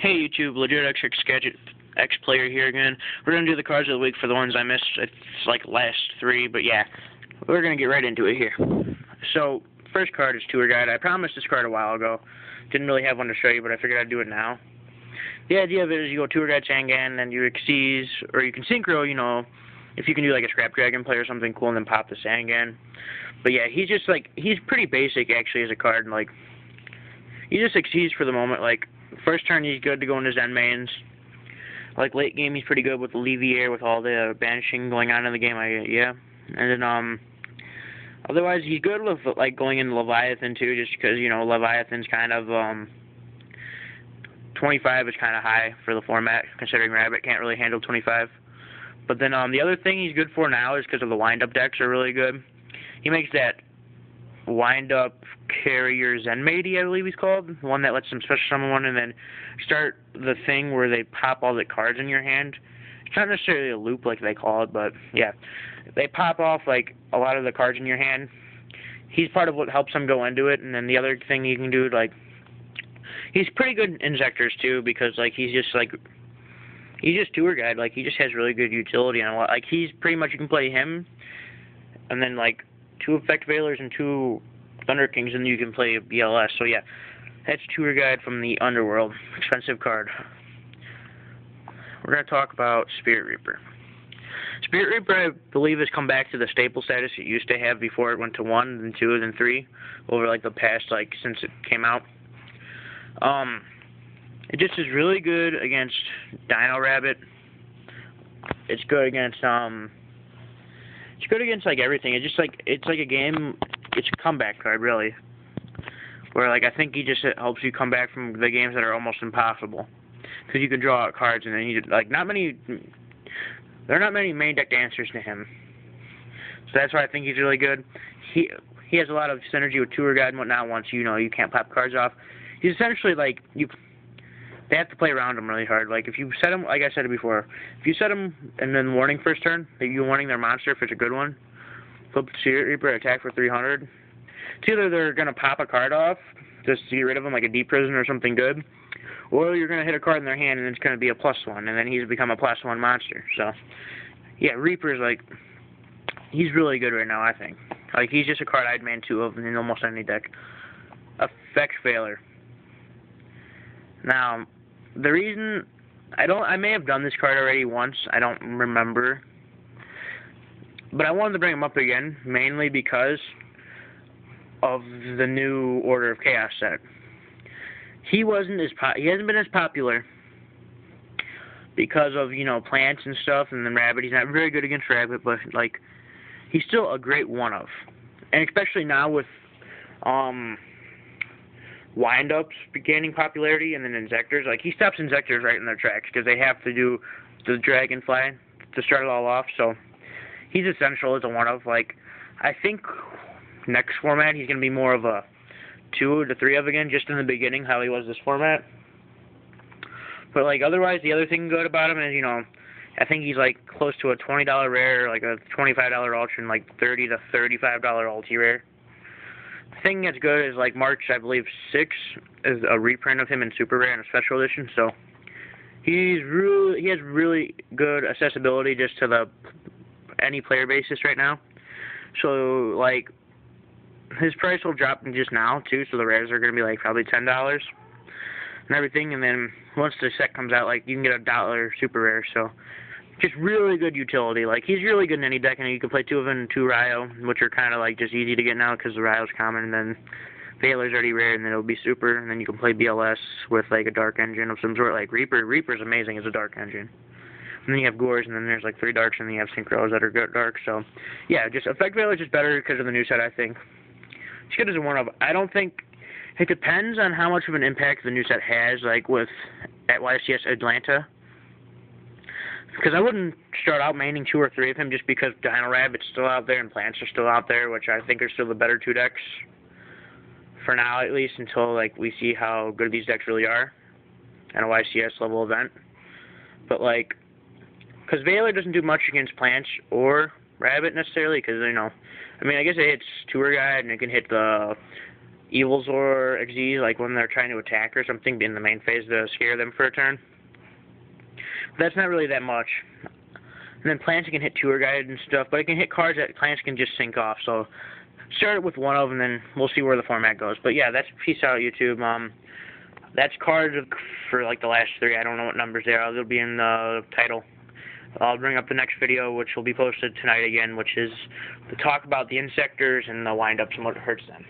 Hey YouTube, Legit X Gadget X Player here again. We're gonna do the cards of the week for the ones I missed. It's like last three, but yeah, we're gonna get right into it here. So first card is Tour Guide. I promised this card a while ago. Didn't really have one to show you, but I figured I'd do it now. The idea of it is you go Tour Guide Sangan, and you Xyz, or you can Synchro, if you can do like a Scrap Dragon play or something cool, and then pop the Sangan. But yeah, he's pretty basic actually as a card. Like, he just Xyz for the moment. Like, first turn he's good to go into Zen mains. Like, late game he's pretty good with the Leviair, with all the banishing going on in the game, yeah. And then, otherwise he's good with, like, going into Leviathan too, just because, Leviathan's kind of, 25 is kind of high for the format, considering Rabbit can't really handle 25. But then, the other thing he's good for now is because of the wind-up decks are really good. He makes that wind-up carrier Zenmaity, I believe he's called, the one that lets them special summon one and then start the thing where they pop all the cards in your hand. It's not necessarily a loop like they call it, but yeah, they pop off like a lot of the cards in your hand. He's part of what helps them go into it. And then the other thing you can do, like, he's pretty good in Inzektor's too, because like he's just Tour Guide. Like, he just has really good utility on a lot. Like, he's pretty much, you can play him and then like 2 Effect Veilers and 2 Thunder Kings, and you can play a BLS. So yeah, that's Tour Guide from the Underworld. Expensive card. We're going to talk about Spirit Reaper. Spirit Reaper, I believe, has come back to the staple status it used to have before it went to 1, then 2, then 3, over like the past, like, since it came out. It just is really good against Dino Rabbit. It's good against, like everything. It's like a game. It's a comeback card, really. Where, like, I think he just helps you come back from the games that are almost impossible, because you can draw out cards, and then there are not many main deck answers to him. So that's why I think he's really good. He has a lot of synergy with Tour Guide and whatnot. Once you can't pop cards off, he's essentially like they have to play around him really hard. Like, if you set him, like I said it before, if you set him and then warning first turn, that you're warning their monster if it's a good one, flip Spirit Reaper, attack for 300. It's either they're going to pop a card off just to get rid of him, like a Deep Prison or something good, or you're going to hit a card in their hand and it's going to be a +1, and then he's become a +1 monster. So, yeah, Reaper's, like, he's really good right now, I think. Like, he's just a card I'd man 2 of in almost any deck. Effect Veiler. Now, the reason I may have done this card already once, I don't remember, but I wanted to bring him up again, mainly because of the new Order of Chaos set. He hasn't been as popular because of, plants and stuff, and then Rabbit. He's not very good against Rabbit, but, like, he's still a great one-of. And especially now with, wind-ups gaining popularity, and then Inzektors. Like, he stops Inzektors right in their tracks, because they have to do the Dragonfly to start it all off, so he's essential as a one-of. Like, I think next format he's going to be more of a 2 to 3 of again, just in the beginning, how he was this format. But, like, otherwise, the other thing good about him is, I think he's, like, close to a $20 rare, like a $25 ultra, and, like, $30 to $35 ulti-rare. The thing that's good is, like, March, I believe, 6 is a reprint of him in Super Rare and a Special Edition, so he has really good accessibility just to any player basis right now. So, like, his price will drop just now, too, so the rares are going to be, like, probably $10 and everything, and then once the set comes out, like, you can get a $1 Super Rare, so just really good utility. Like, he's really good in any deck, and you can play 2 of him and 2 Ryo, which are kind of, like, just easy to get now, because the Ryo's common, and then Veiler's already rare, and then it'll be Super, and then you can play BLS with, like, a Dark Engine of some sort, like Reaper. Reaper's amazing as a Dark Engine. And then you have Gores, and then there's, like, 3 Darks, and then you have Synchros that are good dark, so yeah, just Effect Veiler's just better because of the new set, I think. It's good as a one-of. I don't think... It depends on how much of an impact the new set has, like, at YCS Atlanta. Because I wouldn't start out maining 2 or 3 of him just because Dino Rabbit's still out there and Plants are still out there, which I think are still the better 2 decks. For now, at least, until, like, we see how good these decks really are at a YCS level event. But, like, because Veiler doesn't do much against Plants or Rabbit necessarily, because, I mean, I guess it hits Tour Guide and it can hit the Evilzor XZ, like when they're trying to attack or something in the main phase to scare them for a turn. But that's not really that much. And then plants can hit tour guide and stuff, but it can hit cards that plants can just sink off. So start it with one of them, and then we'll see where the format goes. But yeah, that's peace out, YouTube. That's cards for like the last 3. I don't know what numbers they are. They'll be in the title. I'll bring up the next video, which will be posted tonight again, which is to talk about the Insectors and the windups and what hurts them.